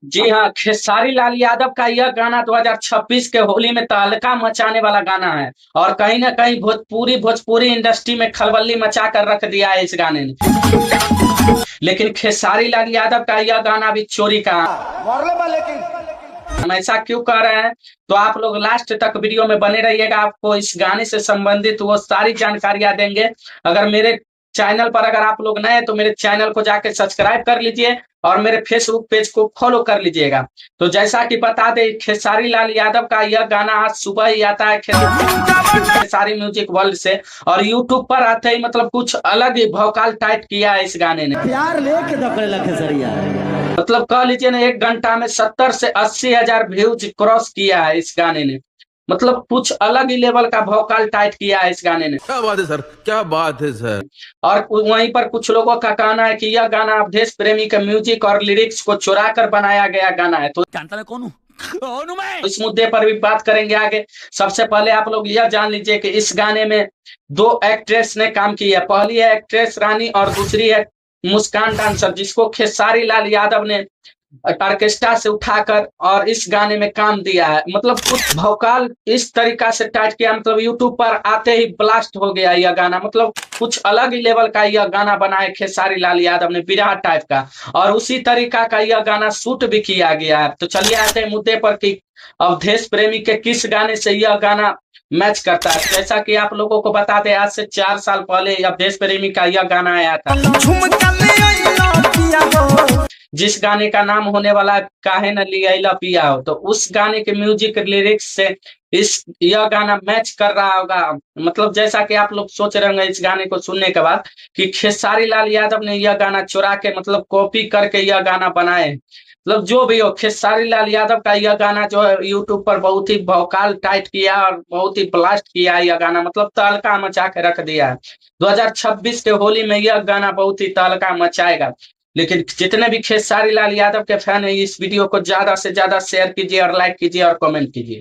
जी हाँ, खेसारी लाल यादव का यह गाना 2026 के होली में तहलका मचाने वाला गाना है और कहीं ना कहीं भोजपुरी इंडस्ट्री में खलबली मचा कर रख दिया है इस गाने ने। लेकिन खेसारी लाल यादव का यह गाना भी चोरी का। हम ऐसा क्यों कह रहे हैं, तो आप लोग लास्ट तक वीडियो में बने रहिएगा। आपको इस गाने से संबंधित वो सारी जानकारियां देंगे। अगर मेरे चैनल पर अगर आप लोग नए हैं तो मेरे चैनल को जाके सब्सक्राइब कर लीजिए और मेरे फेसबुक पेज को फॉलो कर लीजिएगा। तो जैसा कि बता दें, खेसारी लाल यादव का यह गाना आज सुबह ही आता है खेसारी म्यूजिक वर्ल्ड से, और यूट्यूब पर आते ही मतलब कुछ अलग ही भौकाल टाइट किया है इस गाने ने। प्यार लेके मतलब कह लीजिए ना, 1 घंटा में 70 से 80 हजार व्यूज क्रॉस किया है इस गाने ने। मतलब कुछ अलग ही लेवल का भौकाल टाइट किया है इस गाने ने। क्या बात है सर, क्या बात है सर। और वहीं पर कुछ लोगों का कहना है कि यह गाना अवधेश प्रेमी के म्यूजिक और लिरिक्स को चुरा कर बनाया गया गाना है। तो जानता है कौन हूँ मैं? इस मुद्दे पर भी बात करेंगे आगे। सबसे पहले आप लोग यह जान लीजिए कि इस गाने में 2 एक्ट्रेस ने काम किया है। पहली है एक्ट्रेस रानी और दूसरी है मुस्कान डांसर, जिसको खेसारी लाल यादव ने ऑर्केस्ट्रा से उठाकर और इस गाने में काम दिया है। मतलब कुछ भौकाल इस तरीका से टाइट किया, मतलब यूट्यूब पर आते ही ब्लास्ट हो गया यह गाना। मतलब कुछ अलग ही लेवल का यह गाना बनाए खेसारी लाल यादव ने, विराट टाइप का। और उसी तरीका का यह गाना शूट भी किया गया है। तो चलिए आते हैं मुद्दे पर कि अवधेश प्रेमी के किस गाने से यह गाना मैच करता है। जैसा कि आप लोगों को बता दें, आज से 4 साल पहले अवधेश प्रेमी का यह गाना आया था, जिस गाने का नाम होने वाला काहे न लिया पिया हो। तो उस गाने के म्यूजिक लिरिक्स से यह गाना मैच कर रहा होगा। मतलब जैसा कि आप लोग सोच रहे होंगे इस गाने को सुनने के बाद कि खेसारी लाल यादव ने यह गाना चुरा के मतलब कॉपी करके यह गाना बनाए। मतलब जो भी हो, खेसारी लाल यादव का यह गाना जो है यूट्यूब पर बहुत ही भौकाल टाइट किया और बहुत ही ब्लास्ट किया है यह गाना। मतलब तहलका मचा के रख दिया है। 2026 के होली में यह गाना बहुत ही तहलका मचाएगा। लेकिन जितने भी खेसारी लाल यादव के फैन है, इस वीडियो को ज्यादा से ज्यादा शेयर कीजिए और लाइक कीजिए और कमेंट कीजिए।